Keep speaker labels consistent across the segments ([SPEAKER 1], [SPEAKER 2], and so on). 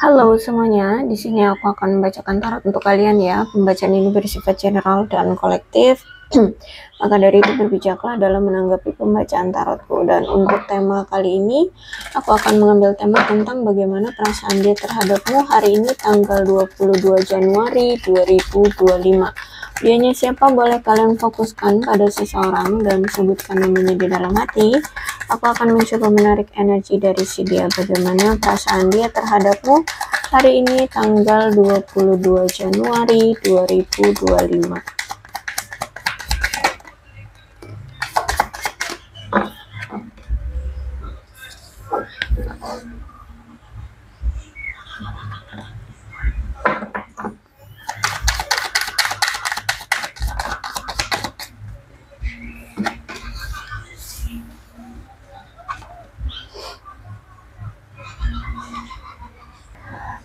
[SPEAKER 1] Halo semuanya, di sini aku akan membacakan tarot untuk kalian ya. Pembacaan ini bersifat general dan kolektif. Maka dari itu berbijaklah dalam menanggapi pembacaan tarotku. Dan untuk tema kali ini, aku akan mengambil tema tentang bagaimana perasaan dia terhadapmu hari ini tanggal 22 Januari 2025. Dianya siapa boleh kalian fokuskan pada seseorang dan sebutkan namanya di dalam hati. Aku akan mencoba menarik energi dari si dia, bagaimana perasaan dia terhadapmu hari ini tanggal 22 Januari 2025.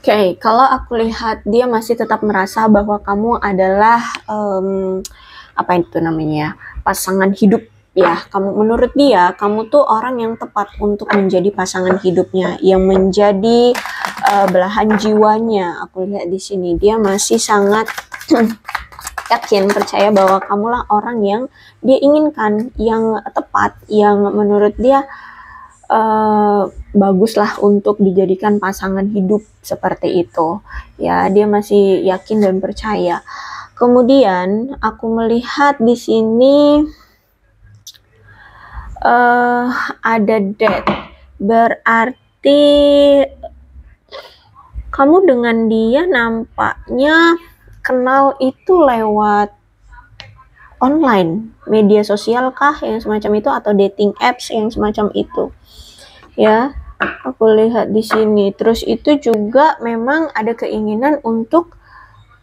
[SPEAKER 1] Oke, kalau aku lihat dia masih tetap merasa bahwa kamu adalah apa itu namanya, pasangan hidup ya. Menurut dia, kamu tuh orang yang tepat untuk menjadi pasangan hidupnya, yang menjadi belahan jiwanya. Aku lihat di sini dia masih sangat yakin, percaya bahwa kamulah orang yang dia inginkan, yang tepat, yang menurut dia baguslah untuk dijadikan pasangan hidup seperti itu ya. Dia masih yakin dan percaya. Kemudian aku melihat di sini ada death, berarti kamu dengan dia nampaknya kenal itu lewat online, media sosial kah yang semacam itu, atau dating apps yang semacam itu ya. Aku lihat di sini. Terus itu juga memang ada keinginan untuk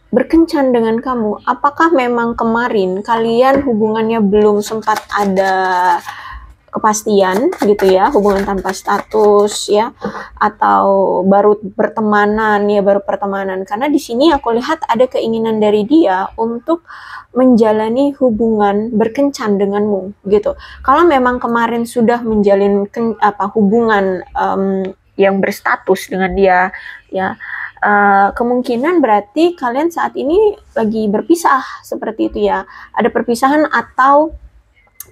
[SPEAKER 1] berkencan dengan kamu. Apakah memang kemarin kalian hubungannya belum sempat ada kepastian gitu ya, hubungan tanpa status ya, atau baru pertemanan ya, baru pertemanan? Karena di sini aku lihat ada keinginan dari dia untuk menjalani hubungan berkencan denganmu gitu. Kalau memang kemarin sudah menjalin hubungan yang berstatus dengan dia ya, kemungkinan berarti kalian saat ini lagi berpisah seperti itu ya. Ada perpisahan atau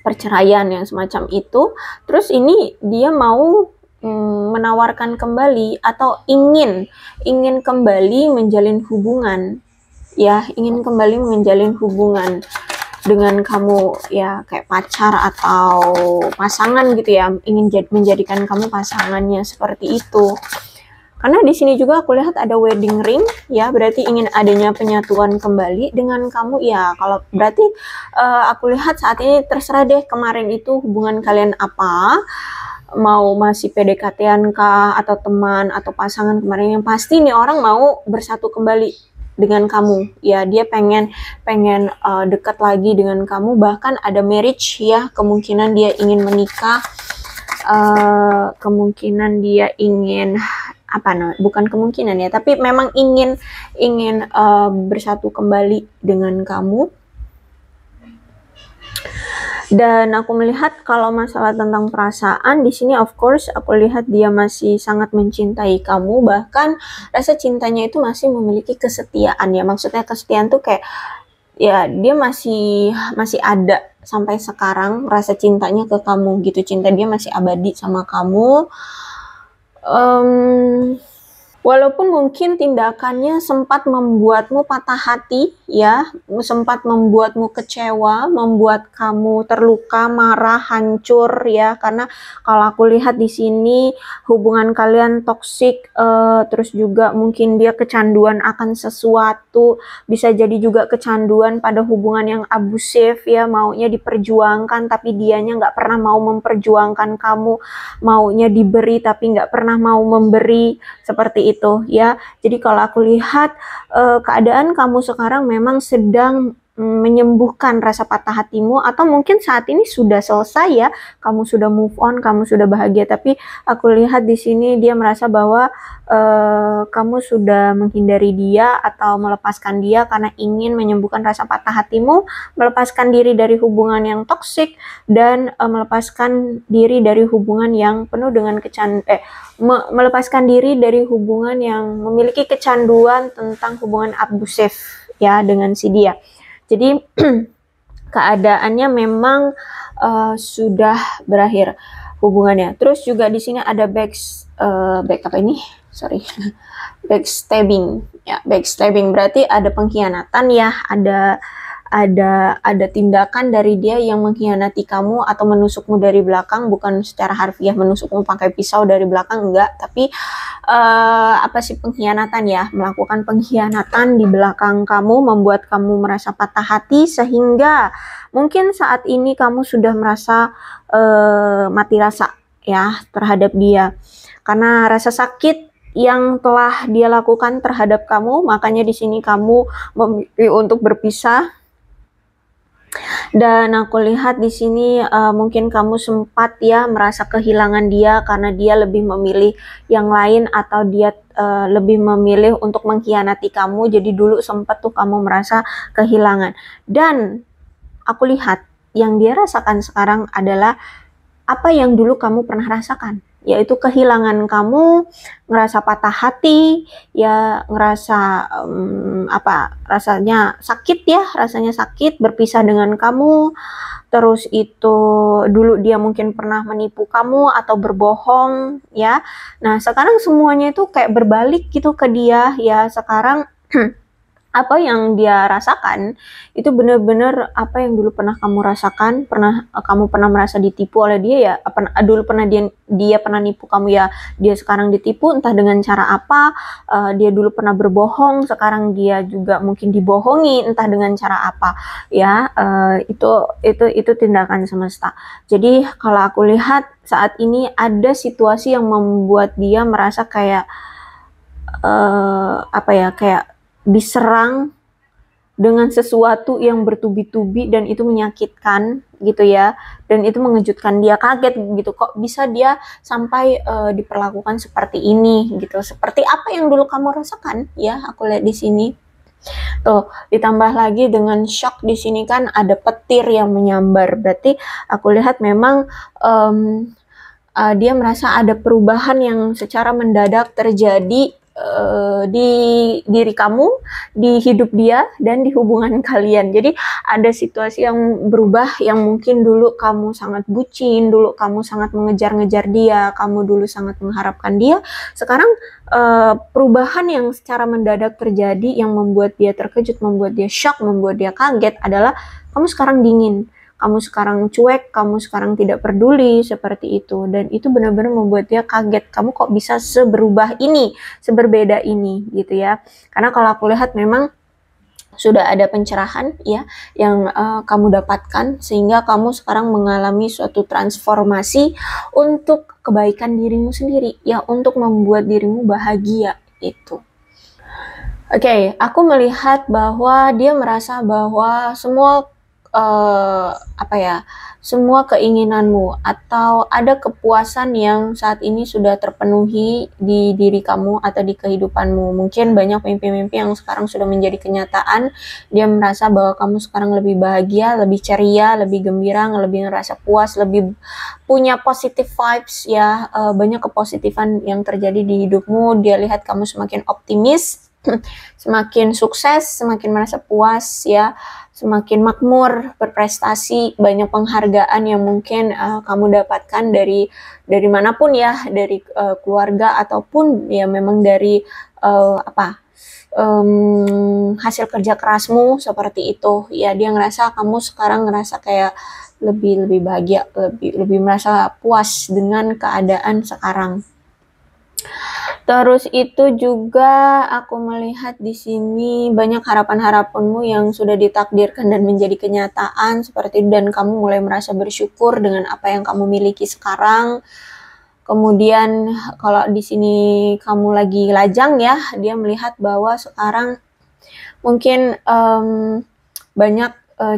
[SPEAKER 1] perceraian yang semacam itu. Terus ini dia mau menawarkan kembali atau ingin kembali menjalin hubungan ya, ingin kembali menjalin hubungan dengan kamu ya, kayak pacar atau pasangan gitu ya, ingin menjadikan kamu pasangannya seperti itu. Karena di sini juga aku lihat ada wedding ring ya, berarti ingin adanya penyatuan kembali dengan kamu ya. Kalau berarti aku lihat saat ini terserah deh kemarin itu hubungan kalian apa, mau masih PDKT-an kah, atau teman atau pasangan kemarin. Yang pasti nih orang mau bersatu kembali dengan kamu ya. Dia pengen dekat lagi dengan kamu, bahkan ada marriage ya, kemungkinan dia ingin menikah, kemungkinan dia ingin bukan kemungkinan ya, tapi memang ingin bersatu kembali dengan kamu. Dan aku melihat kalau masalah tentang perasaan di sini, of course aku lihat dia masih sangat mencintai kamu, bahkan rasa cintanya itu masih memiliki kesetiaan ya. Maksudnya kesetiaan tuh kayak ya, dia masih ada sampai sekarang rasa cintanya ke kamu gitu. Cinta dia masih abadi sama kamu. Walaupun mungkin tindakannya sempat membuatmu patah hati ya, sempat membuatmu kecewa, membuat kamu terluka, marah, hancur ya. Karena kalau aku lihat di sini hubungan kalian toksik, terus juga mungkin dia kecanduan akan sesuatu, bisa jadi juga kecanduan pada hubungan yang abusif ya, maunya diperjuangkan tapi dianya nggak pernah mau memperjuangkan kamu, maunya diberi tapi nggak pernah mau memberi, seperti itu ya. Jadi kalau aku lihat keadaan kamu sekarang memang sedang menyembuhkan rasa patah hatimu, atau mungkin saat ini sudah selesai ya, kamu sudah move on, kamu sudah bahagia, tapi aku lihat di sini dia merasa bahwa kamu sudah menghindari dia atau melepaskan dia karena ingin menyembuhkan rasa patah hatimu, melepaskan diri dari hubungan yang toksik, dan melepaskan diri dari hubungan yang penuh dengan melepaskan diri dari hubungan yang memiliki kecanduan tentang hubungan abusif ya dengan si dia. Jadi keadaannya memang sudah berakhir hubungannya. Terus juga di sini ada backstabbing. Ya, backstabbing berarti ada pengkhianatan ya, ada tindakan dari dia yang mengkhianati kamu atau menusukmu dari belakang, bukan secara harfiah menusukmu pakai pisau dari belakang, enggak, tapi apa sih pengkhianatan ya, melakukan pengkhianatan di belakang kamu, membuat kamu merasa patah hati, sehingga mungkin saat ini kamu sudah merasa mati rasa ya terhadap dia, karena rasa sakit yang telah dia lakukan terhadap kamu, makanya di sini kamu memilih untuk berpisah. Dan aku lihat di sini mungkin kamu sempat ya merasa kehilangan dia karena dia lebih memilih yang lain, atau dia lebih memilih untuk mengkhianati kamu. Jadi dulu sempat tuh kamu merasa kehilangan. Dan aku lihat yang dia rasakan sekarang adalah apa yang dulu kamu pernah rasakan, yaitu kehilangan kamu, ngerasa patah hati, ya ngerasa rasanya sakit berpisah dengan kamu. Terus itu dulu dia mungkin pernah menipu kamu atau berbohong ya. Nah sekarang semuanya itu kayak berbalik gitu ke dia ya. Sekarang apa yang dia rasakan itu benar-benar apa yang dulu pernah kamu rasakan, kamu pernah merasa ditipu oleh dia ya, dulu pernah dia pernah nipu kamu ya, dia sekarang ditipu entah dengan cara apa, dia dulu pernah berbohong, sekarang dia juga mungkin dibohongi entah dengan cara apa ya. Itu tindakan semesta. Jadi kalau aku lihat saat ini ada situasi yang membuat dia merasa kayak kayak diserang dengan sesuatu yang bertubi-tubi, dan itu menyakitkan gitu ya, dan itu mengejutkan dia, kaget gitu, kok bisa dia sampai diperlakukan seperti ini gitu, seperti apa yang dulu kamu rasakan ya. Aku lihat di sini tuh, ditambah lagi dengan shock di sini kan ada petir yang menyambar, berarti aku lihat memang dia merasa ada perubahan yang secara mendadak terjadi di diri kamu, di hidup dia, dan di hubungan kalian. Jadi ada situasi yang berubah, yang mungkin dulu kamu sangat bucin, dulu kamu sangat mengejar-ngejar dia, kamu dulu sangat mengharapkan dia. Sekarang perubahan yang secara mendadak terjadi yang membuat dia terkejut, membuat dia shock, membuat dia kaget adalah kamu sekarang dingin, kamu sekarang cuek, kamu sekarang tidak peduli, seperti itu. Dan itu benar-benar membuat dia kaget, kamu kok bisa seberubah ini, seberbeda ini gitu ya. Karena kalau aku lihat memang sudah ada pencerahan ya yang kamu dapatkan, sehingga kamu sekarang mengalami suatu transformasi untuk kebaikan dirimu sendiri ya, untuk membuat dirimu bahagia itu. Oke, aku melihat bahwa dia merasa bahwa semua keinginanmu atau ada kepuasan yang saat ini sudah terpenuhi di diri kamu atau di kehidupanmu. Mungkin banyak mimpi-mimpi yang sekarang sudah menjadi kenyataan. Dia merasa bahwa kamu sekarang lebih bahagia, lebih ceria, lebih gembira, lebih ngerasa puas, lebih punya positive vibes ya, banyak kepositifan yang terjadi di hidupmu. Dia lihat kamu semakin optimis, semakin sukses, semakin merasa puas ya, semakin makmur, berprestasi, banyak penghargaan yang mungkin kamu dapatkan dari manapun ya, dari keluarga ataupun ya memang dari hasil kerja kerasmu, seperti itu ya. Dia ngerasa kamu sekarang ngerasa kayak lebih bahagia, lebih merasa puas dengan keadaan sekarang. Terus itu juga aku melihat di sini banyak harapan-harapanmu yang sudah ditakdirkan dan menjadi kenyataan seperti itu, dan kamu mulai merasa bersyukur dengan apa yang kamu miliki sekarang. Kemudian kalau di sini kamu lagi lajang ya, dia melihat bahwa sekarang mungkin banyak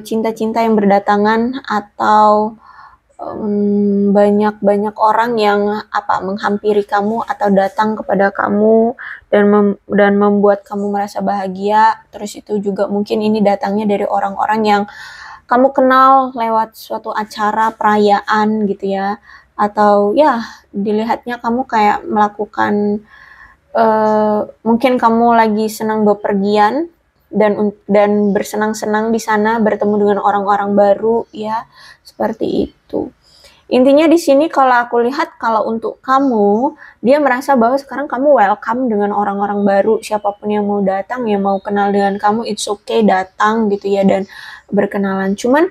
[SPEAKER 1] cinta-cinta yang berdatangan, atau banyak orang yang menghampiri kamu atau datang kepada kamu dan membuat kamu merasa bahagia. Terus itu juga mungkin ini datangnya dari orang-orang yang kamu kenal lewat suatu acara perayaan gitu ya, atau ya dilihatnya kamu kayak melakukan mungkin kamu lagi senang bepergian dan bersenang-senang di sana, bertemu dengan orang-orang baru ya, seperti itu. Intinya di sini kalau aku lihat, kalau untuk kamu, dia merasa bahwa sekarang kamu welcome dengan orang-orang baru, siapapun yang mau datang, yang mau kenal dengan kamu, it's okay datang gitu ya dan berkenalan. Cuman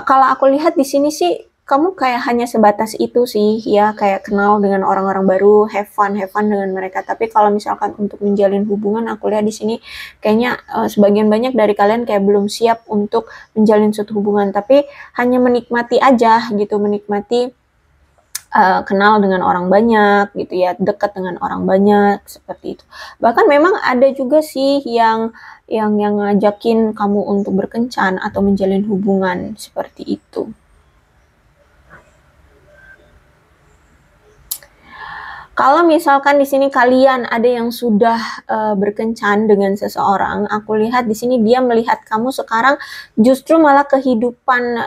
[SPEAKER 1] kalau aku lihat di sini sih kamu kayak hanya sebatas itu sih ya, kayak kenal dengan orang-orang baru, have fun dengan mereka. Tapi kalau misalkan untuk menjalin hubungan, aku lihat di sini kayaknya sebagian banyak dari kalian kayak belum siap untuk menjalin suatu hubungan, tapi hanya menikmati aja gitu, menikmati kenal dengan orang banyak gitu ya, dekat dengan orang banyak seperti itu. Bahkan memang ada juga sih yang ngajakin kamu untuk berkencan atau menjalin hubungan seperti itu. Kalau misalkan di sini kalian ada yang sudah berkencan dengan seseorang, aku lihat di sini dia melihat kamu sekarang justru malah kehidupan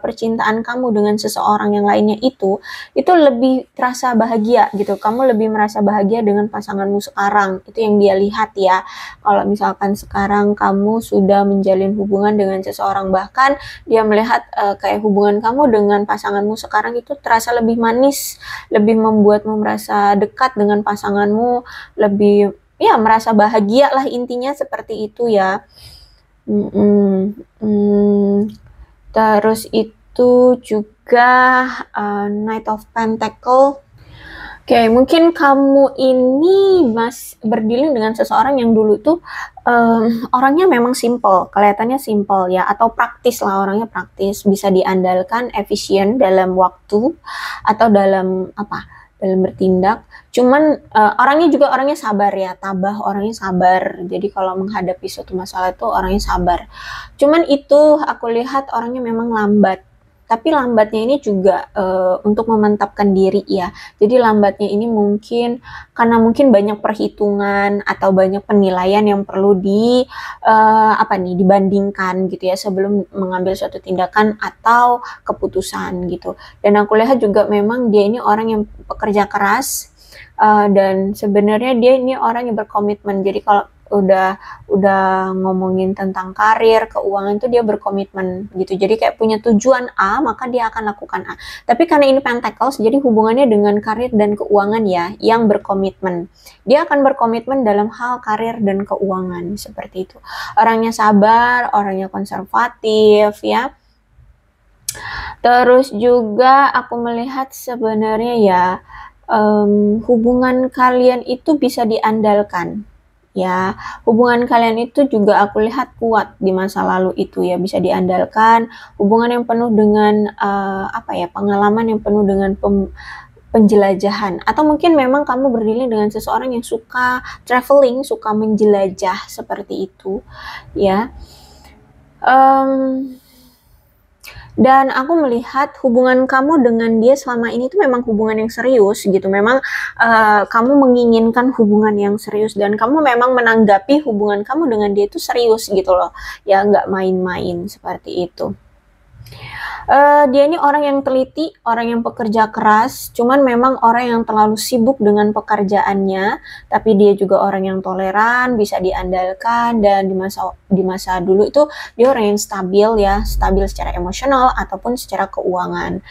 [SPEAKER 1] percintaan kamu dengan seseorang yang lainnya itu lebih terasa bahagia gitu. Kamu lebih merasa bahagia dengan pasanganmu sekarang. Itu yang dia lihat ya. Kalau misalkan sekarang kamu sudah menjalin hubungan dengan seseorang, bahkan dia melihat kayak hubungan kamu dengan pasanganmu sekarang itu terasa lebih manis, lebih membuatmu merasa dekat dengan pasanganmu, lebih ya merasa bahagia lah, intinya seperti itu ya. Terus itu juga Knight of Pentacle. Oke, mungkin kamu ini berdealing dengan seseorang yang dulu tuh orangnya memang simple, kelihatannya simple ya, atau praktis lah, orangnya praktis, bisa diandalkan, efisien dalam waktu atau dalam bertindak. Cuman orangnya sabar ya, tabah, orangnya sabar. Jadi kalau menghadapi suatu masalah itu orangnya sabar. Cuman itu aku lihat orangnya memang lambat. Tapi lambatnya ini juga untuk memantapkan diri ya. Jadi lambatnya ini mungkin karena mungkin banyak perhitungan atau banyak penilaian yang perlu dibandingkan gitu ya sebelum mengambil suatu tindakan atau keputusan gitu. Dan aku lihat juga memang dia ini orang yang pekerja keras, dan sebenarnya dia ini orang yang berkomitmen. Jadi kalau udah ngomongin tentang karir, keuangan tuh dia berkomitmen gitu. Jadi kayak punya tujuan A, maka dia akan lakukan A. Tapi karena ini Pentacles, jadi hubungannya dengan karir dan keuangan ya, yang berkomitmen. Dia akan berkomitmen dalam hal karir dan keuangan, seperti itu. Orangnya sabar, orangnya konservatif ya. Terus juga aku melihat sebenarnya ya, hubungan kalian itu bisa diandalkan. Ya, hubungan kalian itu juga aku lihat kuat di masa lalu itu ya, bisa diandalkan, hubungan yang penuh dengan pengalaman yang penuh dengan penjelajahan, atau mungkin memang kamu berdiri dengan seseorang yang suka traveling, suka menjelajah seperti itu ya. Dan aku melihat hubungan kamu dengan dia selama ini tuh memang hubungan yang serius gitu. Memang kamu menginginkan hubungan yang serius dan kamu memang menanggapi hubungan kamu dengan dia itu serius gitu loh. Ya nggak main-main seperti itu. Dia ini orang yang teliti, orang yang pekerja keras, cuman memang orang yang terlalu sibuk dengan pekerjaannya, tapi dia juga orang yang toleran, bisa diandalkan, dan di masa dulu itu dia orang yang stabil ya, stabil secara emosional ataupun secara keuangan.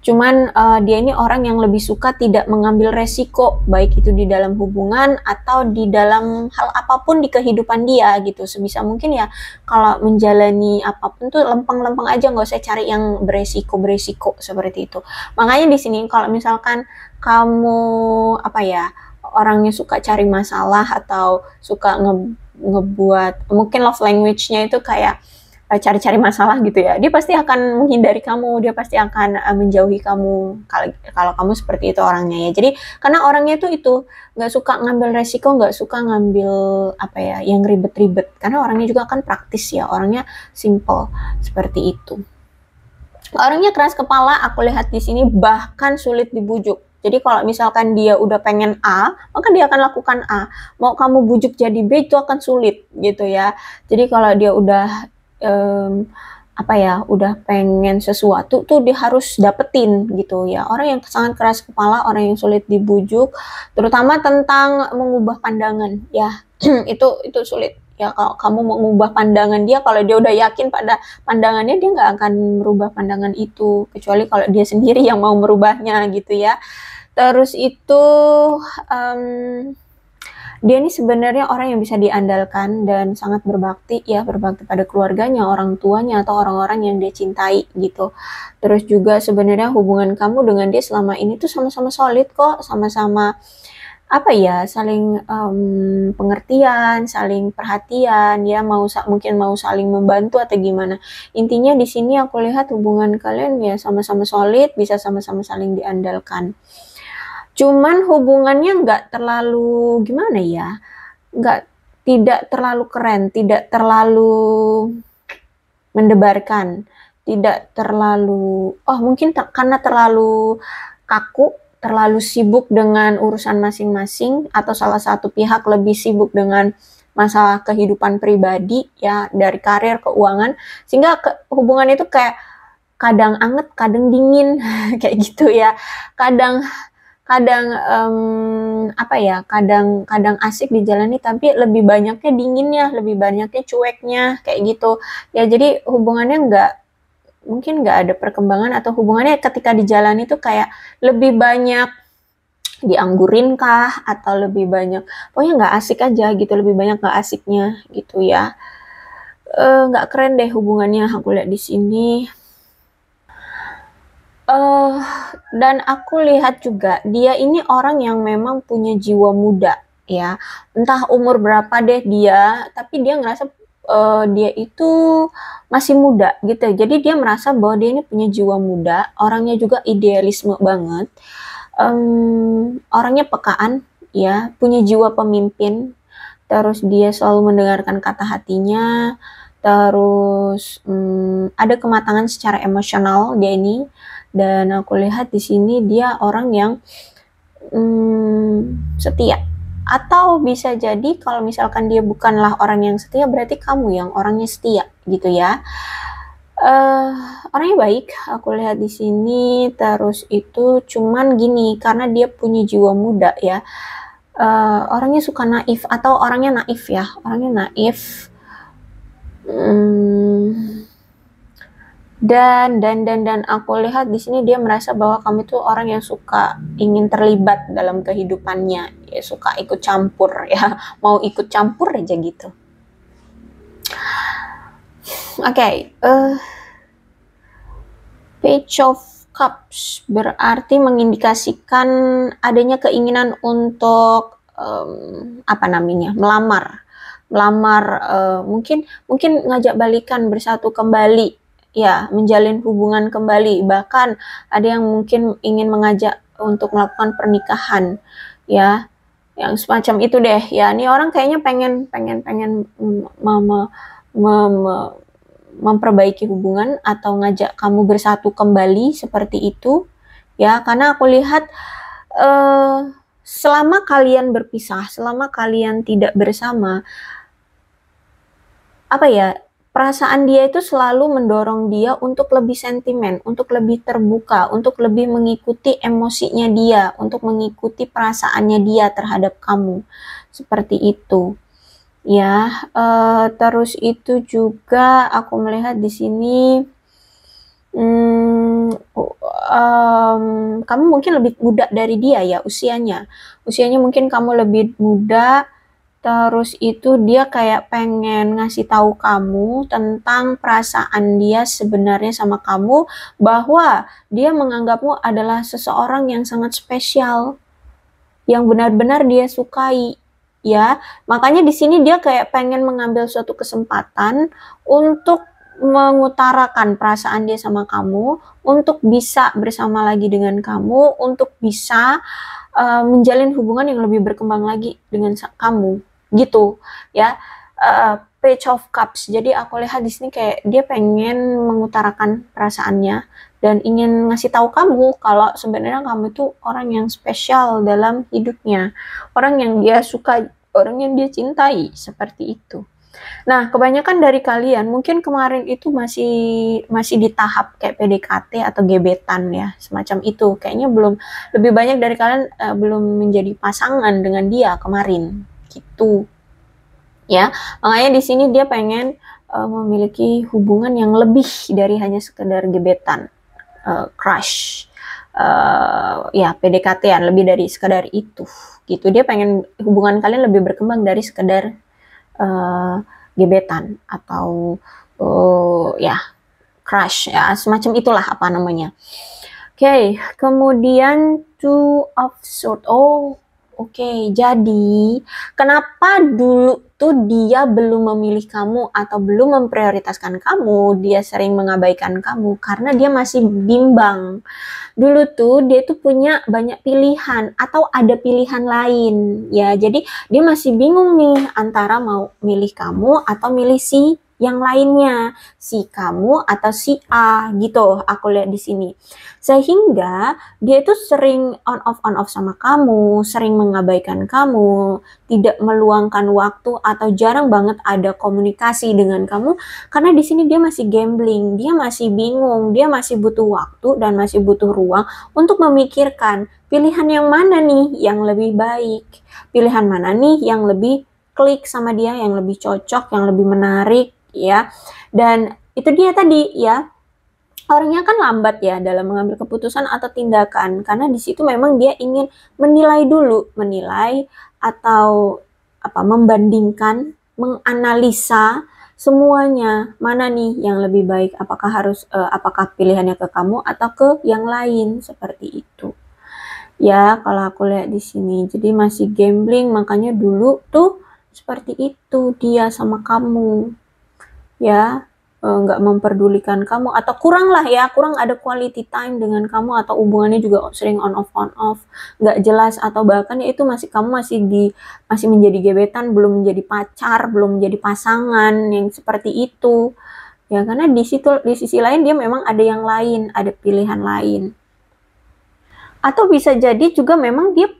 [SPEAKER 1] Cuman dia ini orang yang lebih suka tidak mengambil resiko, baik itu di dalam hubungan atau di dalam hal apapun di kehidupan dia gitu. Sebisa mungkin ya kalau menjalani apapun tuh lempeng-lempeng aja, nggak usah cari yang beresiko seperti itu. Makanya di sini kalau misalkan kamu orangnya suka cari masalah atau suka ngebuat, mungkin love language-nya itu kayak cari-cari masalah gitu ya, dia pasti akan menghindari kamu, dia pasti akan menjauhi kamu kalau kamu seperti itu orangnya ya. Jadi karena orangnya itu nggak suka ngambil resiko, nggak suka ngambil apa ya yang ribet-ribet, karena orangnya juga kan praktis ya, orangnya simple seperti itu. Orangnya keras kepala, aku lihat di sini, bahkan sulit dibujuk. Jadi kalau misalkan dia udah pengen A, maka dia akan lakukan A. Mau kamu bujuk jadi B itu akan sulit gitu ya. Jadi kalau dia udah apa ya, udah pengen sesuatu tuh dia harus dapetin gitu ya. Orang yang sangat keras kepala, orang yang sulit dibujuk, terutama tentang mengubah pandangan ya. itu sulit ya. Kalau kamu mau mengubah pandangan dia, kalau dia udah yakin pada pandangannya, dia nggak akan merubah pandangan itu, kecuali kalau dia sendiri yang mau merubahnya gitu ya. Terus itu dia ini sebenarnya orang yang bisa diandalkan dan sangat berbakti ya, berbakti pada keluarganya, orang tuanya, atau orang-orang yang dia cintai gitu. Terus juga sebenarnya hubungan kamu dengan dia selama ini tuh sama-sama solid kok, sama-sama apa ya, saling pengertian, saling perhatian ya, mungkin mau saling membantu atau gimana. Intinya di sini aku lihat hubungan kalian ya sama-sama solid, bisa sama-sama saling diandalkan. Cuman hubungannya nggak terlalu gimana ya, tidak terlalu keren, tidak terlalu mendebarkan, tidak terlalu, mungkin karena terlalu kaku, terlalu sibuk dengan urusan masing-masing, atau salah satu pihak lebih sibuk dengan masalah kehidupan pribadi ya, dari karir, keuangan, sehingga hubungan itu kayak kadang anget, kadang dingin kayak gitu ya. Kadang apa ya, kadang asik dijalani, tapi lebih banyaknya dinginnya, lebih banyaknya cueknya kayak gitu ya. Jadi hubungannya mungkin nggak ada perkembangan, atau hubungannya ketika dijalani tuh kayak lebih banyak dianggurin kah, atau lebih banyak pokoknya nggak asik aja gitu, lebih banyak nggak asiknya gitu ya. Nggak keren deh hubungannya, aku lihat di sini. Dan aku lihat juga dia ini orang yang memang punya jiwa muda ya. Entah umur berapa deh dia, tapi dia ngerasa dia itu masih muda gitu. Jadi dia merasa bahwa dia ini punya jiwa muda, orangnya juga idealisme banget. Orangnya pekaan ya, punya jiwa pemimpin. Terus dia selalu mendengarkan kata hatinya. Terus ada kematangan secara emosional dia ini. Dan aku lihat di sini dia orang yang setia. Atau bisa jadi kalau misalkan dia bukanlah orang yang setia, berarti kamu yang orangnya setia gitu ya. Orangnya baik, aku lihat di sini. Terus itu cuman gini, karena dia punya jiwa muda ya. Orangnya suka naif, atau orangnya naif ya, orangnya naif. Dan aku lihat di sini dia merasa bahwa kamu itu orang yang suka ingin terlibat dalam kehidupannya ya, suka ikut campur ya, mau ikut campur aja gitu. Oke, Page of Cups berarti mengindikasikan adanya keinginan untuk apa namanya, melamar, mungkin ngajak balikan, bersatu kembali ya, menjalin hubungan kembali, bahkan ada yang mungkin ingin mengajak untuk melakukan pernikahan ya, yang semacam itu deh ya. Ini orang kayaknya pengen memperbaiki hubungan, atau ngajak kamu bersatu kembali seperti itu ya. Karena aku lihat selama kalian berpisah, selama kalian tidak bersama, apa ya, perasaan dia itu selalu mendorong dia untuk lebih sentimen, untuk lebih terbuka, untuk lebih mengikuti emosinya dia, untuk mengikuti perasaannya dia terhadap kamu, seperti itu ya. Terus itu juga aku melihat di sini kamu mungkin lebih muda dari dia ya, usianya mungkin kamu lebih muda. Terus itu dia kayak pengen ngasih tahu kamu tentang perasaan dia sebenarnya sama kamu, bahwa dia menganggapmu adalah seseorang yang sangat spesial, yang benar-benar dia sukai ya. Makanya di sini dia kayak pengen mengambil suatu kesempatan untuk mengutarakan perasaan dia sama kamu, untuk bisa bersama lagi dengan kamu, untuk bisa menjalin hubungan yang lebih berkembang lagi dengan kamu, gitu ya. Page of Cups. Jadi aku lihat di sini kayak dia pengen mengutarakan perasaannya dan ingin ngasih tahu kamu kalau sebenarnya kamu itu orang yang spesial dalam hidupnya, orang yang dia suka, orang yang dia cintai, seperti itu. Nah, kebanyakan dari kalian mungkin kemarin itu masih di tahap kayak PDKT atau gebetan ya, semacam itu. Kayaknya belum, lebih banyak dari kalian belum menjadi pasangan dengan dia kemarin, gitu. Ya, makanya di sini dia pengen memiliki hubungan yang lebih dari hanya sekedar gebetan, crush, ya PDKT-an, lebih dari sekedar itu, gitu. Dia pengen hubungan kalian lebih berkembang dari sekedar gebetan atau ya crush ya, semacam itulah apa namanya. Oke, kemudian two of swords. Oke, jadi kenapa dulu tuh dia belum memilih kamu atau belum memprioritaskan kamu, dia sering mengabaikan kamu karena dia masih bimbang. Dulu tuh dia tuh punya banyak pilihan atau ada pilihan lain ya. Jadi dia masih bingung nih antara mau milih kamu atau milih si yang lainnya, si kamu atau si A gitu. Aku lihat di sini. Sehingga dia itu sering on off sama kamu, sering mengabaikan kamu, tidak meluangkan waktu atau jarang banget ada komunikasi dengan kamu karena di sini dia masih gambling, dia masih bingung, dia masih butuh waktu dan masih butuh ruang untuk memikirkan pilihan yang mana nih yang lebih baik, pilihan mana nih yang lebih klik sama dia, yang lebih cocok, yang lebih menarik ya. Dan itu dia tadi ya, orangnya kan lambat ya dalam mengambil keputusan atau tindakan karena di situ memang dia ingin menilai dulu, menilai atau membandingkan, menganalisa semuanya, mana nih yang lebih baik, apakah pilihannya ke kamu atau ke yang lain, seperti itu. Ya, kalau aku lihat di sini, jadi masih gambling, makanya dulu tuh seperti itu dia sama kamu. Ya, nggak memperdulikan kamu atau kurang lah ya, kurang ada quality time dengan kamu atau hubungannya juga sering on off, nggak jelas atau bahkan ya itu kamu masih menjadi gebetan, belum menjadi pacar, belum menjadi pasangan yang seperti itu. Ya, karena di sisi lain dia memang ada yang lain, ada pilihan lain. Atau bisa jadi juga memang dia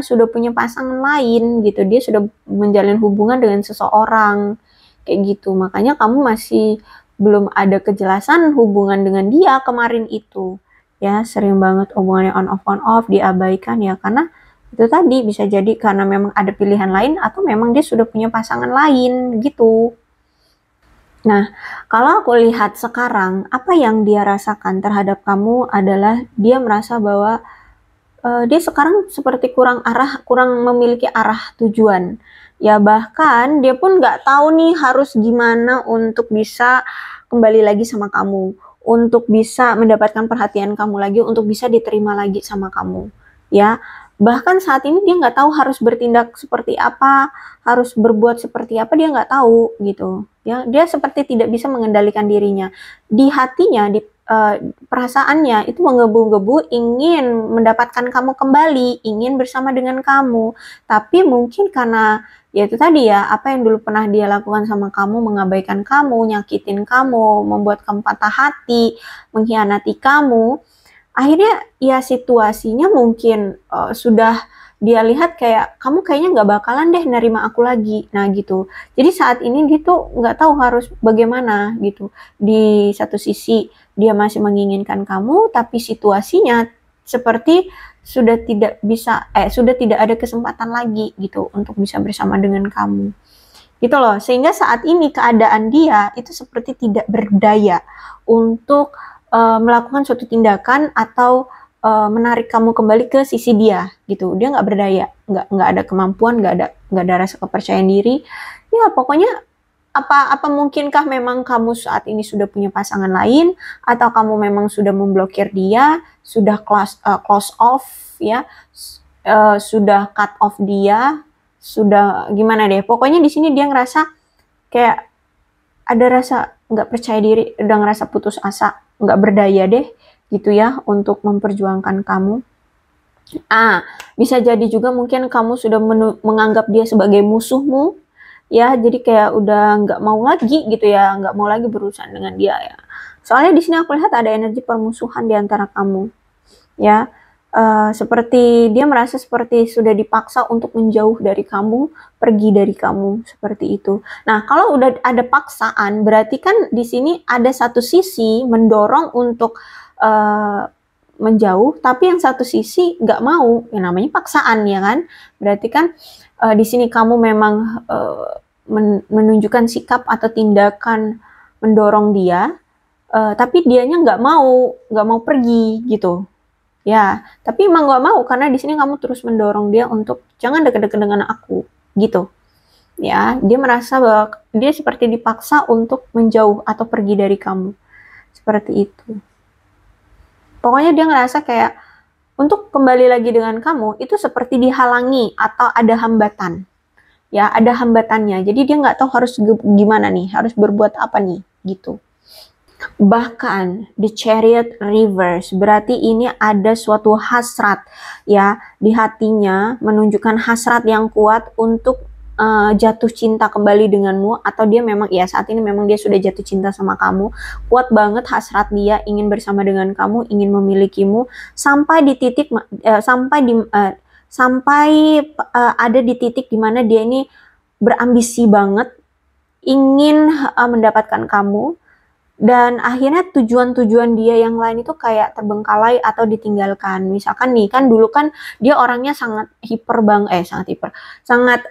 [SPEAKER 1] sudah punya pasangan lain gitu. Dia sudah menjalin hubungan dengan seseorang kayak gitu. Makanya kamu masih belum ada kejelasan hubungan dengan dia kemarin itu. Ya, sering banget hubungannya on off, diabaikan ya karena itu tadi bisa jadi karena memang ada pilihan lain atau memang dia sudah punya pasangan lain gitu. Nah, kalau aku lihat sekarang, apa yang dia rasakan terhadap kamu adalah dia merasa bahwa dia sekarang seperti kurang memiliki arah tujuan. Ya bahkan dia pun nggak tahu nih harus gimana untuk bisa kembali lagi sama kamu, untuk bisa mendapatkan perhatian kamu lagi, untuk bisa diterima lagi sama kamu. Ya, bahkan saat ini dia nggak tahu harus bertindak seperti apa, harus berbuat seperti apa, dia nggak tahu gitu. Ya, dia seperti tidak bisa mengendalikan dirinya. Di hatinya, di perasaannya itu menggebu-gebu ingin mendapatkan kamu kembali, ingin bersama dengan kamu. Tapi mungkin karena ya itu tadi ya, apa yang dulu pernah dia lakukan sama kamu, mengabaikan kamu, nyakitin kamu, membuat kamu patah hati, mengkhianati kamu, akhirnya ya situasinya mungkin sudah dia lihat kayak kamu kayaknya nggak bakalan deh nerima aku lagi. Nah gitu. Jadi saat ini dia tuh nggak tahu harus bagaimana gitu. Di satu sisi dia masih menginginkan kamu, tapi situasinya seperti sudah tidak ada kesempatan lagi gitu untuk bisa bersama dengan kamu. Gitu loh. Sehingga saat ini keadaan dia itu seperti tidak berdaya untuk melakukan suatu tindakan atau menarik kamu kembali ke sisi dia gitu. Dia nggak berdaya, nggak ada kemampuan, nggak ada rasa kepercayaan diri. Ya pokoknya apa mungkinkah memang kamu saat ini sudah punya pasangan lain atau kamu memang sudah memblokir dia, sudah close off ya, sudah cut off dia, sudah gimana deh. Pokoknya di sini dia ngerasa kayak ada rasa nggak percaya diri, udah ngerasa putus asa, nggak berdaya deh gitu ya untuk memperjuangkan kamu. Bisa jadi juga mungkin kamu sudah menganggap dia sebagai musuhmu, ya, jadi kayak udah nggak mau lagi gitu ya, nggak mau lagi berurusan dengan dia ya. Soalnya di sini aku lihat ada energi permusuhan di antara kamu, ya. Seperti dia merasa seperti sudah dipaksa untuk menjauh dari kamu, pergi dari kamu, seperti itu. Nah, kalau udah ada paksaan, berarti kan di sini ada satu sisi mendorong untuk menjauh, tapi yang satu sisi nggak mau, yang namanya paksaan ya kan. Berarti kan di sini kamu memang menunjukkan sikap atau tindakan mendorong dia, tapi dianya nggak mau pergi gitu. Ya, tapi emang nggak mau karena di sini kamu terus mendorong dia untuk jangan deket-deket dengan aku, gitu. Ya, dia merasa bahwa dia seperti dipaksa untuk menjauh atau pergi dari kamu, seperti itu. Pokoknya dia ngerasa kayak untuk kembali lagi dengan kamu itu seperti dihalangi atau ada hambatan. Ya, ada hambatannya. Jadi dia nggak tahu harus gimana nih, harus berbuat apa nih, gitu. Bahkan the Chariot reverse, berarti ini ada suatu hasrat ya di hatinya, menunjukkan hasrat yang kuat untuk jatuh cinta kembali denganmu, atau dia memang ya saat ini memang dia sudah jatuh cinta sama kamu, kuat banget hasrat dia ingin bersama dengan kamu, ingin memilikimu sampai di titik ada di titik dimana dia ini berambisi banget ingin mendapatkan kamu. Dan akhirnya tujuan-tujuan dia yang lain itu kayak terbengkalai atau ditinggalkan. Misalkan nih, kan dulu kan dia orangnya sangat sangat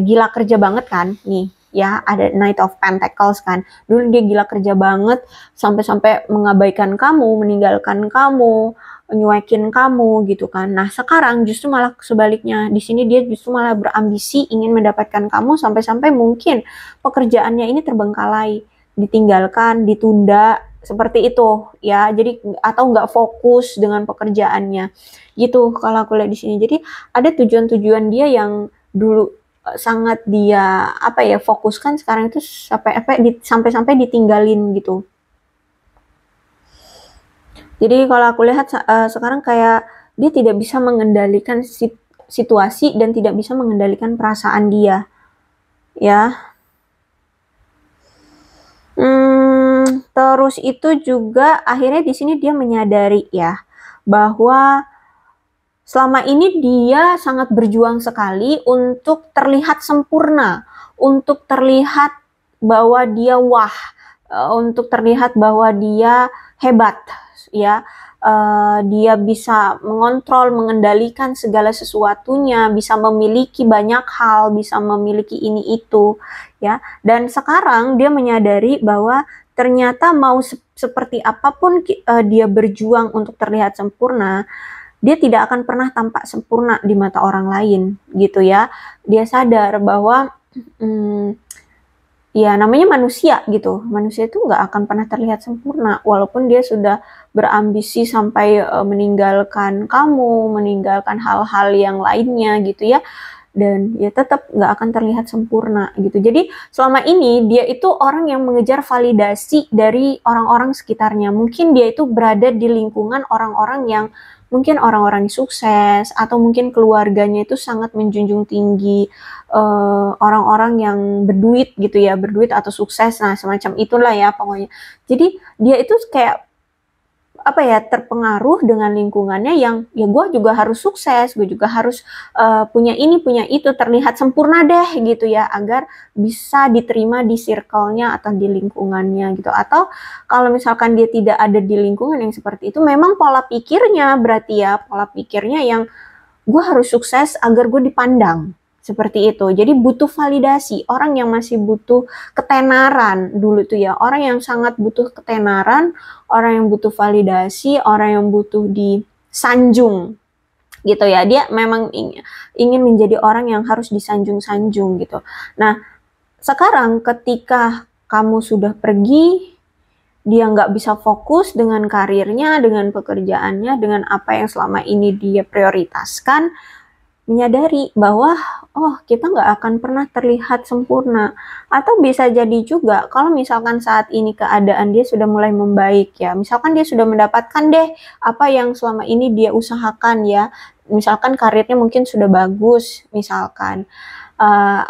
[SPEAKER 1] gila kerja banget kan. Nih, ya ada Knight of Pentacles kan. Dulu dia gila kerja banget, sampai-sampai mengabaikan kamu, meninggalkan kamu, nyuekin kamu gitu kan. Nah, sekarang justru malah sebaliknya. Di sini dia justru malah berambisi ingin mendapatkan kamu, sampai-sampai mungkin pekerjaannya ini terbengkalai, ditinggalkan, ditunda, seperti itu ya. Jadi atau nggak fokus dengan pekerjaannya gitu kalau aku lihat di sini. Jadi ada tujuan-tujuan dia yang dulu sangat dia fokuskan, sekarang itu sampai ditinggalin gitu. Jadi kalau aku lihat sekarang kayak dia tidak bisa mengendalikan situasi dan tidak bisa mengendalikan perasaan dia ya. Terus itu juga akhirnya di sini dia menyadari ya bahwa selama ini dia sangat berjuang sekali untuk terlihat sempurna, untuk terlihat bahwa dia untuk terlihat bahwa dia hebat ya. Dia bisa mengontrol, mengendalikan segala sesuatunya, bisa memiliki banyak hal, bisa memiliki ini itu ya. Dan sekarang dia menyadari bahwa ternyata mau seperti apapun dia berjuang untuk terlihat sempurna, dia tidak akan pernah tampak sempurna di mata orang lain gitu ya. Dia sadar bahwa ya namanya manusia gitu, manusia itu nggak akan pernah terlihat sempurna walaupun dia sudah berambisi sampai meninggalkan kamu, meninggalkan hal-hal yang lainnya gitu ya, dan ya tetap nggak akan terlihat sempurna gitu. Jadi selama ini dia itu orang yang mengejar validasi dari orang-orang sekitarnya. Mungkin dia itu berada di lingkungan orang-orang yang mungkin orang-orang sukses, atau mungkin keluarganya itu sangat menjunjung tinggi orang-orang yang berduit gitu ya, berduit atau sukses, nah semacam itulah ya pokoknya. Jadi dia itu kayak terpengaruh dengan lingkungannya yang ya gue juga harus sukses, gue juga harus punya ini punya itu, terlihat sempurna deh gitu ya, agar bisa diterima di circle-nya atau di lingkungannya gitu. Atau kalau misalkan dia tidak ada di lingkungan yang seperti itu, memang pola pikirnya berarti ya pola pikirnya yang gue harus sukses agar gue dipandang seperti itu. Jadi butuh validasi. Orang yang masih butuh ketenaran dulu tuh ya, orang yang sangat butuh ketenaran, orang yang butuh validasi, orang yang butuh disanjung gitu ya. Dia memang ingin menjadi orang yang harus disanjung-sanjung gitu. Nah, sekarang ketika kamu sudah pergi, dia nggak bisa fokus dengan karirnya, dengan pekerjaannya, dengan apa yang selama ini dia prioritaskan, menyadari bahwa oh kita nggak akan pernah terlihat sempurna. Atau bisa jadi juga kalau misalkan saat ini keadaan dia sudah mulai membaik ya, misalkan dia sudah mendapatkan deh apa yang selama ini dia usahakan ya, misalkan karirnya mungkin sudah bagus misalkan,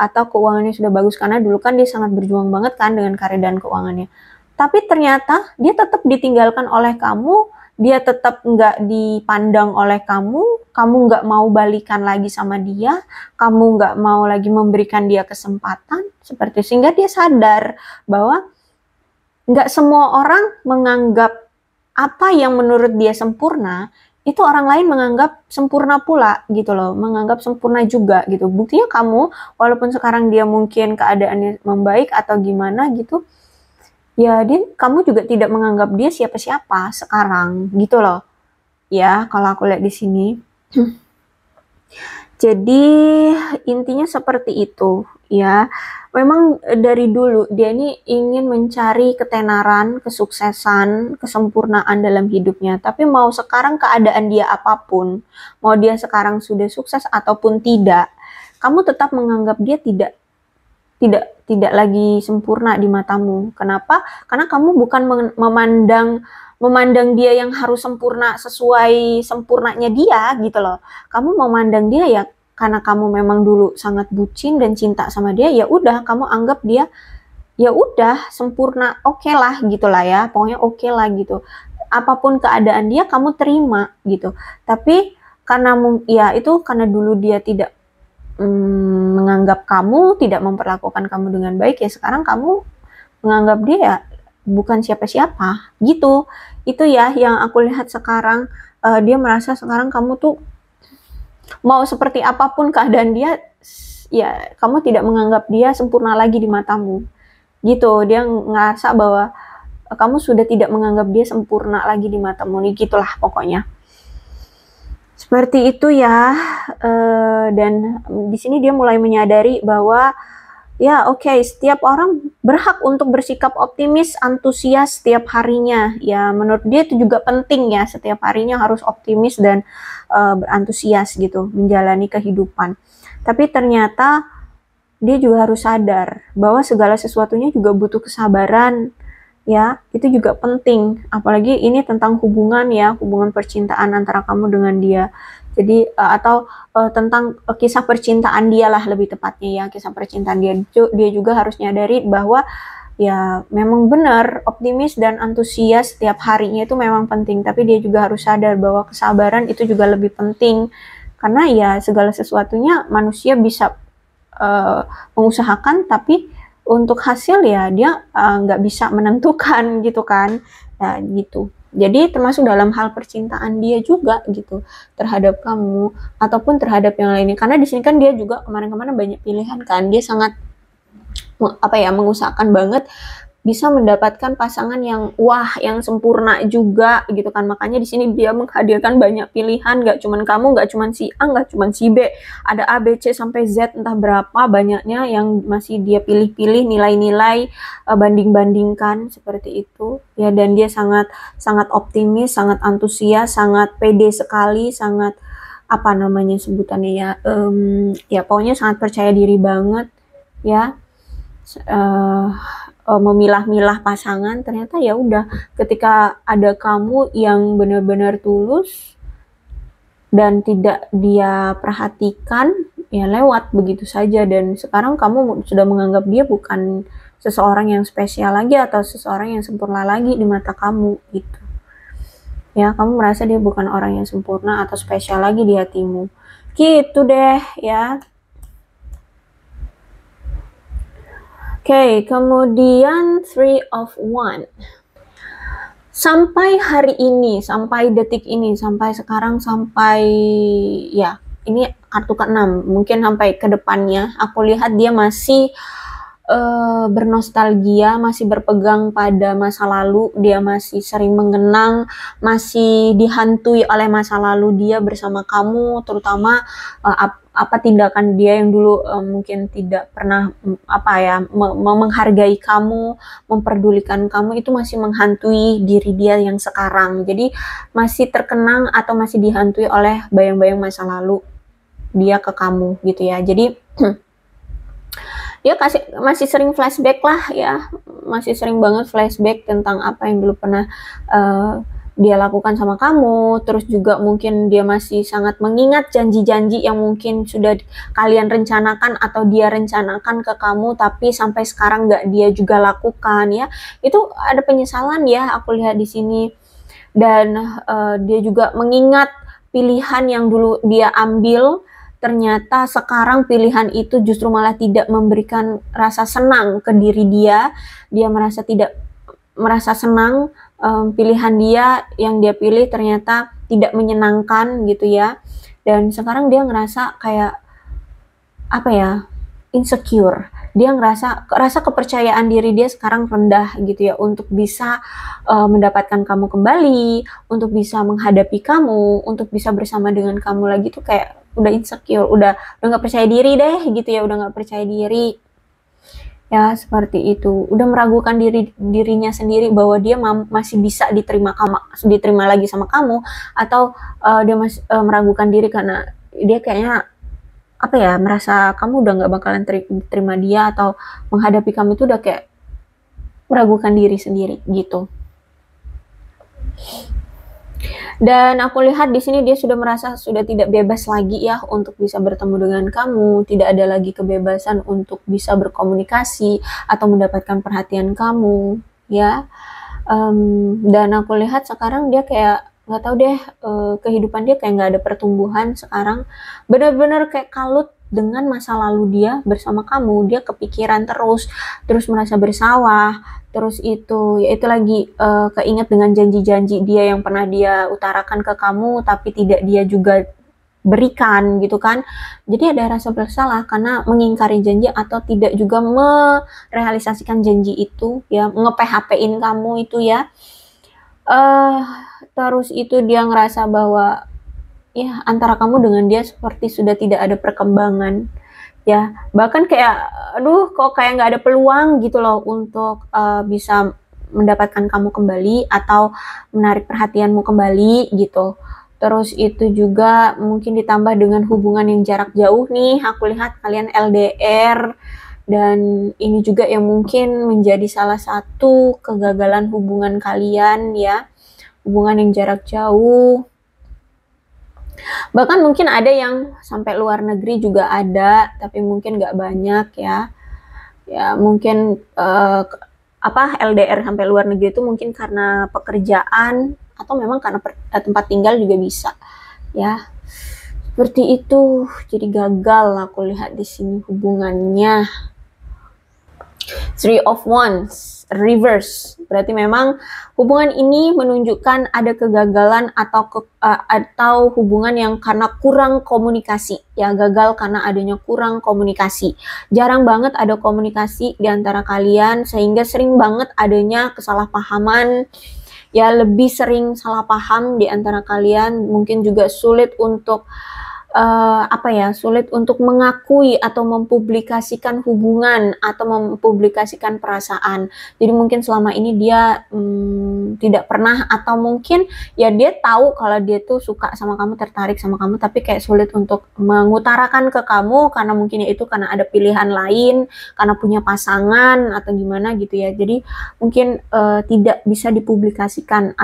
[SPEAKER 1] atau keuangannya sudah bagus karena dulu kan dia sangat berjuang banget kan dengan karir dan keuangannya. Tapi ternyata dia tetap ditinggalkan oleh kamu, dia tetap nggak dipandang oleh kamu, kamu nggak mau balikan lagi sama dia, kamu nggak mau lagi memberikan dia kesempatan, seperti sehingga dia sadar bahwa nggak semua orang menganggap apa yang menurut dia sempurna, itu orang lain menganggap sempurna pula gitu loh, menganggap sempurna juga gitu. Buktinya kamu, walaupun sekarang dia mungkin keadaannya membaik atau gimana gitu, ya kamu juga tidak menganggap dia siapa-siapa sekarang gitu loh ya, kalau aku lihat di sini. Jadi intinya seperti itu ya, memang dari dulu dia ini ingin mencari ketenaran, kesuksesan, kesempurnaan dalam hidupnya, tapi mau sekarang keadaan dia apapun, mau dia sekarang sudah sukses ataupun tidak, kamu tetap menganggap dia tidak lagi sempurna di matamu. Kenapa? Karena kamu bukan memandang dia yang harus sempurna sesuai sempurnanya dia gitu loh. Kamu memandang dia ya karena kamu memang dulu sangat bucin dan cinta sama dia, ya udah kamu anggap dia ya udah sempurna, oke lah gitulah ya. Pokoknya oke lah gitu. Apapun keadaan dia kamu terima gitu. Tapi karena ya itu karena dulu dia tidak menganggap kamu, tidak memperlakukan kamu dengan baik, ya sekarang kamu menganggap dia ya bukan siapa-siapa gitu. Itu ya yang aku lihat sekarang, dia merasa sekarang kamu tuh mau seperti apapun keadaan dia, ya kamu tidak menganggap dia sempurna lagi di matamu gitu. Dia ngerasa bahwa kamu sudah tidak menganggap dia sempurna lagi di matamu nih, gitulah pokoknya. Seperti itu ya, dan di sini dia mulai menyadari bahwa ya oke, setiap orang berhak untuk bersikap optimis, antusias setiap harinya. Ya menurut dia itu juga penting ya, setiap harinya harus optimis dan berantusias gitu menjalani kehidupan. Tapi ternyata dia juga harus sadar bahwa segala sesuatunya juga butuh kesabaran. Ya, itu juga penting. Apalagi ini tentang hubungan ya, hubungan percintaan antara kamu dengan dia. Jadi atau tentang kisah percintaan dia lah lebih tepatnya ya, kisah percintaan dia juga harus nyadari bahwa ya memang benar optimis dan antusias setiap harinya itu memang penting, tapi dia juga harus sadar bahwa kesabaran itu juga lebih penting, karena ya segala sesuatunya manusia bisa mengusahakan, tapi untuk hasil ya dia nggak bisa menentukan gitu kan ya gitu. Jadi termasuk dalam hal percintaan dia juga gitu terhadap kamu ataupun terhadap yang lainnya, karena di sini kan dia juga kemarin-kemarin banyak pilihan kan, dia sangat mengusahakan banget bisa mendapatkan pasangan yang wah, yang sempurna juga gitu kan. Makanya di sini dia menghadirkan banyak pilihan, nggak cuman kamu, nggak cuman si A, nggak cuman si B, ada A, B, C sampai Z, entah berapa banyaknya yang masih dia pilih-pilih, nilai-nilai, banding-bandingkan seperti itu ya. Dan dia sangat sangat optimis, sangat antusias, sangat pede sekali, sangat apa namanya sebutannya ya, ya pokoknya sangat percaya diri banget ya. Memilah-milah pasangan, ternyata ya udah ketika ada kamu yang benar-benar tulus dan tidak dia perhatikan, ya lewat begitu saja. Dan sekarang kamu sudah menganggap dia bukan seseorang yang spesial lagi atau seseorang yang sempurna lagi di mata kamu gitu ya. Kamu merasa dia bukan orang yang sempurna atau spesial lagi di hatimu gitu deh ya. Oke, kemudian 3 of Wands. Sampai hari ini, sampai detik ini, sampai sekarang, sampai ya ini kartu ke-6, mungkin sampai ke depannya, aku lihat dia masih bernostalgia, masih berpegang pada masa lalu, dia masih sering mengenang, masih dihantui oleh masa lalu dia bersama kamu, terutama apa tindakan dia yang dulu mungkin tidak pernah menghargai kamu, memperdulikan kamu, itu masih menghantui diri dia yang sekarang. Jadi masih terkenang atau masih dihantui oleh bayang-bayang masa lalu dia ke kamu gitu ya. Jadi dia masih sering flashback lah ya, masih sering banget flashback tentang apa yang dulu pernah dia lakukan sama kamu. Terus juga mungkin dia masih sangat mengingat janji-janji yang mungkin sudah kalian rencanakan atau dia rencanakan ke kamu, tapi sampai sekarang nggak dia juga lakukan ya. Itu ada penyesalan ya, aku lihat di sini. Dan dia juga mengingat pilihan yang dulu dia ambil, ternyata sekarang pilihan itu justru malah tidak memberikan rasa senang ke diri dia. Dia merasa tidak merasa senang, pilihan dia yang dia pilih ternyata tidak menyenangkan gitu ya. Dan sekarang dia ngerasa kayak apa ya, insecure. Dia rasa kepercayaan diri dia sekarang rendah gitu ya, untuk bisa mendapatkan kamu kembali, untuk bisa menghadapi kamu, untuk bisa bersama dengan kamu lagi tuh kayak udah insecure, udah nggak percaya diri deh gitu ya, udah nggak percaya diri. Ya, seperti itu. Udah meragukan dirinya sendiri bahwa dia masih bisa diterima lagi sama kamu, atau dia masih meragukan diri karena dia kayaknya apa ya, merasa kamu udah nggak bakalan terima dia, atau menghadapi kamu itu udah kayak meragukan diri sendiri gitu. Dan aku lihat di sini dia sudah merasa sudah tidak bebas lagi ya untuk bisa bertemu dengan kamu, tidak ada lagi kebebasan untuk bisa berkomunikasi atau mendapatkan perhatian kamu, ya. Dan aku lihat sekarang dia kayak nggak tahu deh, kehidupan dia kayak nggak ada pertumbuhan sekarang, benar-benar kayak kalut dengan masa lalu dia bersama kamu. Dia kepikiran terus merasa bersalah, terus itu lagi keinget dengan janji-janji dia yang pernah dia utarakan ke kamu tapi tidak dia juga berikan gitu kan. Jadi ada rasa bersalah karena mengingkari janji atau tidak juga merealisasikan janji itu ya, nge-PHP-in kamu itu ya. Terus itu dia ngerasa bahwa ya antara kamu dengan dia seperti sudah tidak ada perkembangan ya, bahkan kayak aduh kok kayak nggak ada peluang gitu loh untuk bisa mendapatkan kamu kembali atau menarik perhatianmu kembali gitu. Terus itu juga mungkin ditambah dengan hubungan yang jarak jauh nih, aku lihat kalian LDR, dan ini juga yang mungkin menjadi salah satu kegagalan hubungan kalian ya, hubungan yang jarak jauh. Bahkan mungkin ada yang sampai luar negeri juga ada, tapi mungkin nggak banyak ya. Ya mungkin LDR sampai luar negeri itu mungkin karena pekerjaan atau memang karena tempat tinggal juga bisa. Ya. Seperti itu. Jadi gagal aku lihat di sini hubungannya. Three of Wands, reverse. Berarti memang hubungan ini menunjukkan ada kegagalan atau hubungan yang karena kurang komunikasi. Ya, gagal karena adanya kurang komunikasi. Jarang banget ada komunikasi di antara kalian sehingga sering banget adanya kesalahpahaman. Ya, lebih sering salah paham di antara kalian, mungkin juga sulit untuk sulit untuk mengakui atau mempublikasikan hubungan atau mempublikasikan perasaan. Jadi mungkin selama ini dia tidak pernah, atau mungkin ya dia tahu kalau dia tuh suka sama kamu, tertarik sama kamu, tapi kayak sulit untuk mengutarakan ke kamu karena mungkin ya itu karena ada pilihan lain, karena punya pasangan atau gimana gitu ya. Jadi mungkin tidak bisa dipublikasikan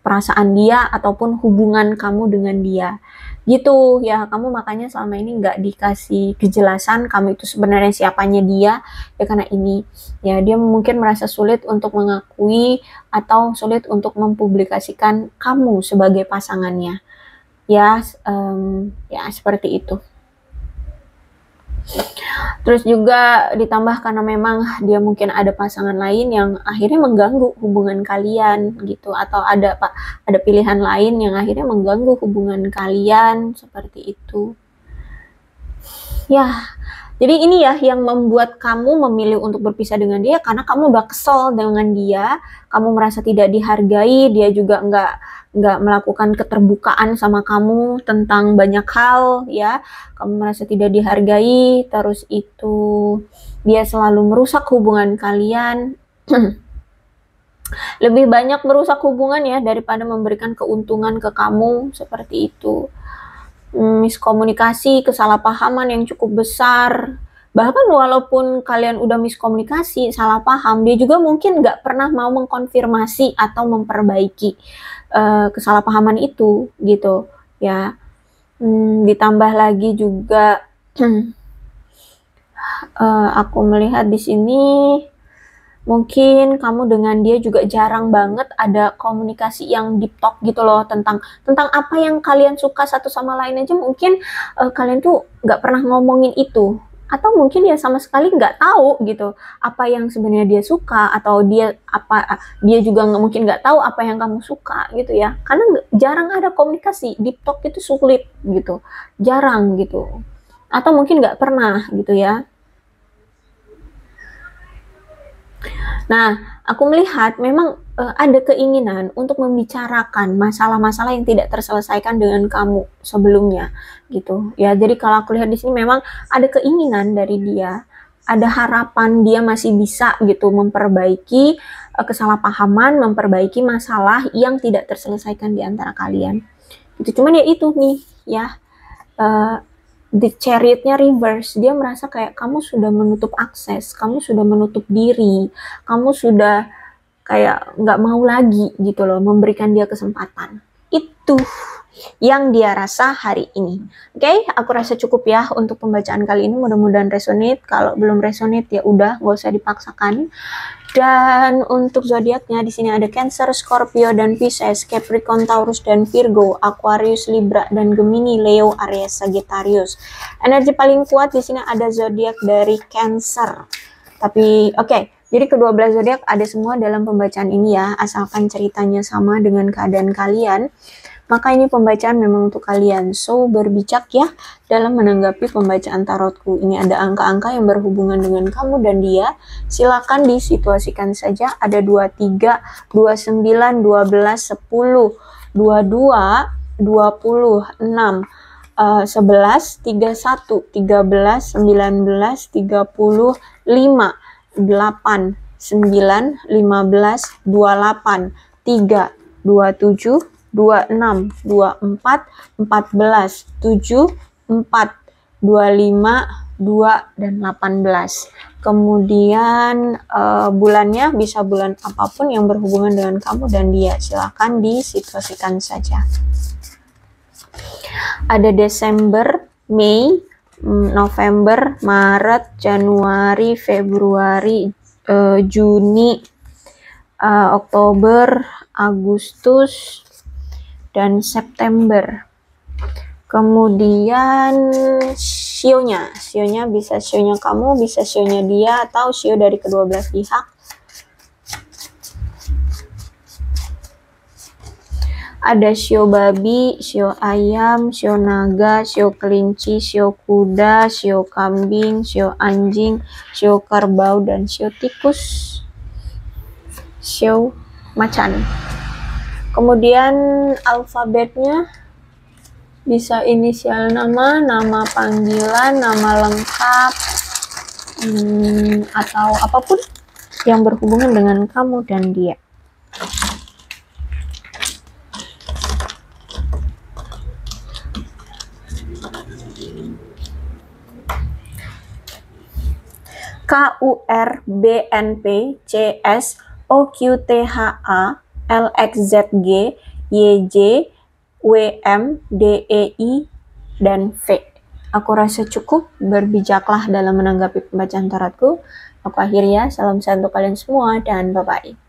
[SPEAKER 1] perasaan dia ataupun hubungan kamu dengan dia gitu ya. Kamu makanya selama ini nggak dikasih kejelasan kamu itu sebenarnya siapanya dia ya, karena ini ya dia mungkin merasa sulit untuk mengakui atau sulit untuk mempublikasikan kamu sebagai pasangannya ya. Ya seperti itu. Terus juga ditambah karena memang dia mungkin ada pasangan lain yang akhirnya mengganggu hubungan kalian gitu, atau ada pilihan lain yang akhirnya mengganggu hubungan kalian seperti itu. Ya, jadi ini ya yang membuat kamu memilih untuk berpisah dengan dia karena kamu udah kesel dengan dia, kamu merasa tidak dihargai, dia juga nggak melakukan keterbukaan sama kamu tentang banyak hal ya. Kamu merasa tidak dihargai, terus itu dia selalu merusak hubungan kalian. Lebih banyak merusak hubungan ya daripada memberikan keuntungan ke kamu, seperti itu. miskomunikasi, kesalahpahaman yang cukup besar. Bahkan walaupun kalian udah miskomunikasi, salah paham, dia juga mungkin nggak pernah mau mengkonfirmasi atau memperbaiki kesalahpahaman itu, gitu ya. Ditambah lagi juga aku melihat di sini mungkin kamu dengan dia juga jarang banget ada komunikasi yang deep talk gitu loh, tentang apa yang kalian suka satu sama lain aja mungkin kalian tuh nggak pernah ngomongin itu, atau mungkin dia sama sekali nggak tahu gitu apa yang sebenarnya dia suka, atau dia juga mungkin nggak tahu apa yang kamu suka gitu ya, karena jarang ada komunikasi. Deep talk itu sulit gitu, jarang gitu, atau mungkin nggak pernah gitu ya. Nah, aku melihat memang ada keinginan untuk membicarakan masalah-masalah yang tidak terselesaikan dengan kamu sebelumnya, gitu. Ya, jadi kalau aku lihat di sini memang ada keinginan dari dia, ada harapan dia masih bisa gitu memperbaiki kesalahpahaman, memperbaiki masalah yang tidak terselesaikan di antara kalian. Itu cuman ya itu nih, ya. The Chariot-nya reverse, dia merasa kayak kamu sudah menutup akses, kamu sudah menutup diri, kamu sudah kayak nggak mau lagi gitu loh memberikan dia kesempatan. Itu yang dia rasa hari ini. Oke, aku rasa cukup ya untuk pembacaan kali ini. Mudah-mudahan resonate. Kalau belum resonate ya udah, nggak usah dipaksakan. Dan untuk zodiaknya di sini ada Cancer, Scorpio dan Pisces, Capricorn, Taurus dan Virgo, Aquarius, Libra dan Gemini, Leo, Aries, Sagittarius. Energi paling kuat di sini ada zodiak dari Cancer. Tapi oke, jadi kedua belas zodiak ada semua dalam pembacaan ini ya, asalkan ceritanya sama dengan keadaan kalian. Maka ini pembacaan memang untuk kalian. So, berbijak ya dalam menanggapi pembacaan tarotku. Ini ada angka-angka yang berhubungan dengan kamu dan dia. Silakan disituasikan saja. Ada 23, 29, 12, 10, 22, 26, 11, 31, 13, 19, 35, 8, 9, 15, 28, 3, 27, 26, 24, 14, 7, 4, 25, 2, dan 18. Kemudian bulannya bisa bulan apapun yang berhubungan dengan kamu dan dia. Silahkan disituasikan saja. Ada Desember, Mei, November, Maret, Januari, Februari, Juni, Oktober, Agustus, dan September. Kemudian sionya bisa sionya kamu, bisa sionya dia, atau sio dari kedua belah pihak. Ada sio babi, sio ayam, sio naga, sio kelinci, sio kuda, sio kambing, sio anjing, sio kerbau, dan sio tikus, sio macan. Kemudian alfabetnya bisa inisial nama, nama panggilan, nama lengkap, atau apapun yang berhubungan dengan kamu dan dia. KURBNP CS OQTHA LXZG YJ WM DEI dan V. Aku rasa cukup, berbijaklah dalam menanggapi pembacaan tarotku. Aku akhiri ya, salam sehat untuk kalian semua dan bye-bye.